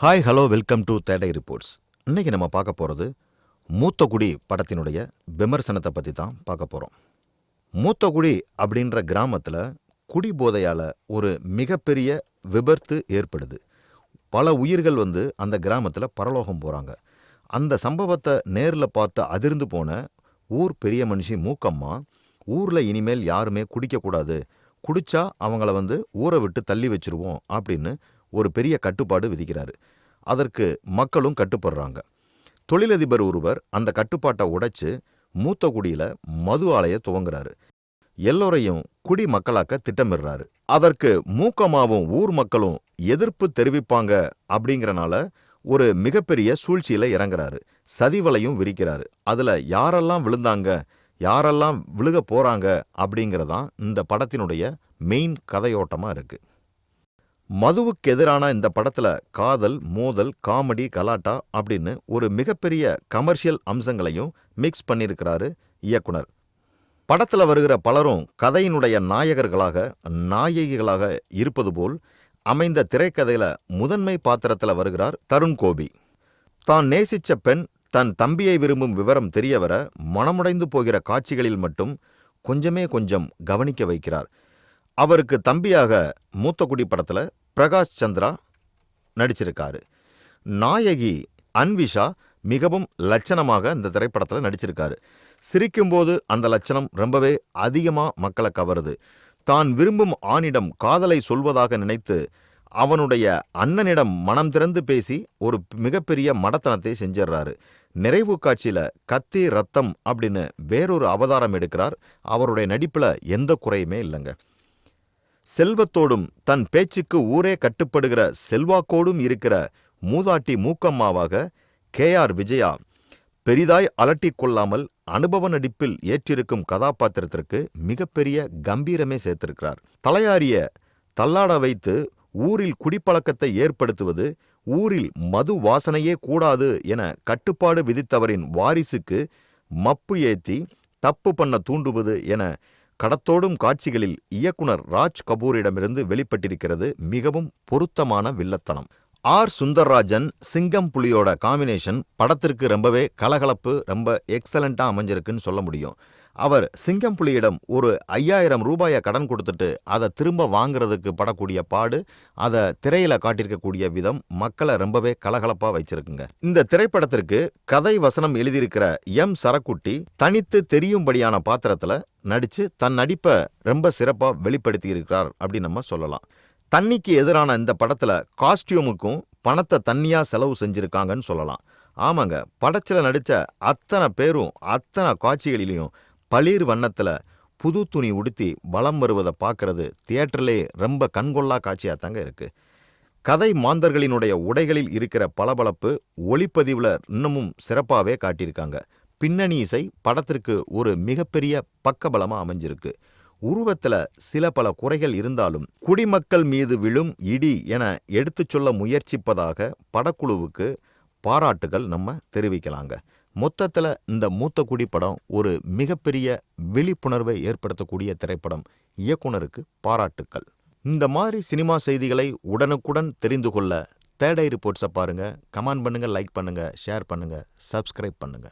Hi hello welcome to today reports. இன்றைக்கி நம்ம பார்க்க போகிறது மூத்தகுடி படத்தினுடைய விமர்சனத்தை பற்றி தான் பார்க்க போகிறோம். மூத்தகுடி அப்படின்ற கிராமத்தில் குடி போதையால் ஒரு மிகப்பெரிய விபத்து ஏற்படுது. பல உயிர்கள் அந்த கிராமத்தில் பரலோகம் போகிறாங்க. அந்த சம்பவத்தை நேரில் பார்த்து அதிர்ந்து போன ஊர் பெரிய மனுஷி மூக்கம்மா, ஊரில் இனிமேல் யாருமே குடிக்கக்கூடாது, குடித்தா அவங்கள ஊரை விட்டு தள்ளி வச்சுருவோம் அப்படின்னு ஒரு பெரிய கட்டுப்பாடு விதிக்கிறாரு. அதற்கு மக்களும் கட்டுப்படுறாங்க. தொழிலதிபர் ஒருவர் அந்த கட்டுப்பாட்டை உடைச்சு மூத்தகுடியில் மது ஆலையை துவங்குறாரு. எல்லோரையும் குடி மக்களாக்க திட்டமிடுறாரு. அதற்கு மூக்கமாவும் ஊர் மக்களும் எதிர்ப்பு தெரிவிப்பாங்க அப்படிங்கிறனால ஒரு மிகப்பெரிய சூழ்ச்சியில இறங்குறாரு. சதிவலையும் விரிக்கிறாரு. அதுல யாரெல்லாம் விழுந்தாங்க, யாரெல்லாம் விழுக போறாங்க அப்படிங்கிறதான் இந்த படத்தினுடைய மெயின் கதையோட்டமா இருக்கு. மதுவுக்கு எதிரான இந்த படத்துல காதல், மோதல், காமெடி, கலாட்டா அப்படின்னு ஒரு மிகப்பெரிய கமர்ஷியல் அம்சங்களையும் மிக்ஸ் பண்ணியிருக்கிறாரு இயக்குனர். படத்துல வருகிற பலரும் கதையினுடைய நாயகர்களாக, நாயகிகளாக இருப்பது போல் அமைந்த திரைக்கதையில முதன்மை பாத்திரத்தில் வருகிறார் தருண் கோபி. தான் நேசிச்ச பெண் தன் தம்பியை விரும்பும் விவரம் தெரிய வர மனமுடைந்து போகிற காட்சிகளில் மட்டும் கொஞ்சம் கவனிக்க வைக்கிறார். அவருக்கு தம்பியாக மூத்தகுடி படத்தில் பிரகாஷ் சந்திரா நடிச்சிருக்காரு. நாயகி அன்விஷா மிகவும் லட்சணமாக இந்த திரைப்படத்தில் நடிச்சிருக்காரு. சிரிக்கும்போது அந்த லட்சணம் ரொம்பவே அதிகமாக மக்களை கவருது. தான் விரும்பும் ஆணிடம் காதலை சொல்வதாக நினைத்து அவனுடைய அண்ணனிடம் மனம் திறந்து பேசி ஒரு மிகப்பெரிய மடத்தனத்தை செஞ்சிடறாரு. நிறைவு காட்சியில் கத்தி ரத்தம் அப்படின்னு வேறொரு அவதாரம் எடுக்கிறார். அவருடைய நடிப்பில் எந்த குறையுமே இல்லைங்க. செல்வத்தோடும் தன் பேச்சுக்கு ஊரே கட்டுப்படுகிற செல்வாக்கோடும் இருக்கிற மூதாட்டி மூக்கம்மாவாக KR விஜயா பெரிதாய் அலட்டிக் கொள்ளாமல் அனுபவ நடிப்பில் ஏற்றிருக்கும் கதாபாத்திரத்திற்கு மிகப்பெரிய கம்பீரமே சேர்த்திருக்கிறார். தலையாரிய தள்ளாட வைத்து ஊரில் குடிப்பழக்கத்தை ஏற்படுத்துவது, ஊரில் மது வாசனையே கூடாது என கட்டுப்பாடு விதித்தவரின் வாரிசுக்கு மப்பு ஏத்தி தப்பு பண்ண தூண்டுவது என கடத்தோடும் காட்சிகளில் இயக்குனர் ராஜ் கபூரிடமிருந்து வெளிப்பட்டிருக்கிறது மிகவும் பொருத்தமான வில்லத்தனம். சுந்தர்ராஜன் சிங்கம் புலியோட காம்பினேஷன் படத்திற்கு ரொம்பவே கலகலப்பு, ரொம்ப எக்ஸலண்டா அமைஞ்சிருக்குன்னு சொல்ல முடியும். அவர் சிங்கம் புலியிடம் ஒரு 5000 ரூபாயை கடன் கொடுத்துட்டு அதை திரும்ப வாங்குறதுக்கு படக்கூடிய பாடு, அதை திரையில காட்டியிருக்கக்கூடிய விதம் மக்களை ரொம்பவே கலகலப்பா வச்சிருக்குங்க. இந்த திரைப்படத்திற்கு கதை வசனம் எழுதியிருக்கிற சரக்குட்டி தனித்து தெரியும்படியான பாத்திரத்துல நடிச்சு தன் நடிப்பை ரொம்ப சிறப்பா வெளிப்படுத்தி இருக்கிறார் அப்படின்னு நம்ம சொல்லலாம். தண்ணிக்கு எதிரான இந்த படத்துல காஸ்டியூமுக்கும் பணத்தை தண்ணியா செலவு செஞ்சிருக்காங்கன்னு சொல்லலாம். ஆமாங்க, படத்துல நடிச்ச அத்தனை பேரும் அத்தனை காட்சிகளிலையும் பளிர் வண்ணத்துல புது துணி உடுத்தி வலம் வருவதை பார்க்கறது தியேட்டர்லே ரொம்ப கண்கொள்ளா காட்சியாக தாங்க இருக்கு. கதை மாந்தர்களினுடைய உடைகளில் இருக்கிற பளபளப்பு ஒளிப்பதிவுல இன்னமும் சிறப்பாகவே காட்டியிருக்காங்க. பின்னணி இசை படத்திற்கு ஒரு மிகப்பெரிய பக்கபலமா அமைஞ்சிருக்கு. உருவத்துல சில பல குறைகள் இருந்தாலும் குடிமக்கள் மீது விழும் இடி என எடுத்துச் சொல்ல முயற்சிப்பதாக படக்குழுவுக்கு பாராட்டுகள் நம்ம தெரிவிக்கலாங்க. மொத்தத்தில் இந்த மூத்தகுடி படம் ஒரு மிகப்பெரிய விழிப்புணர்வை ஏற்படுத்தக்கூடிய திரைப்படம். இயக்குனருக்கு பாராட்டுக்கள். இந்த மாதிரி சினிமா செய்திகளை உடனுக்குடன் தெரிந்து கொள்ள தேடை ரிப்போர்ட்ஸை பாருங்க. கமெண்ட் பண்ணுங்க, லைக் பண்ணுங்க, ஷேர் பண்ணுங்க, சப்ஸ்கிரைப் பண்ணுங்க.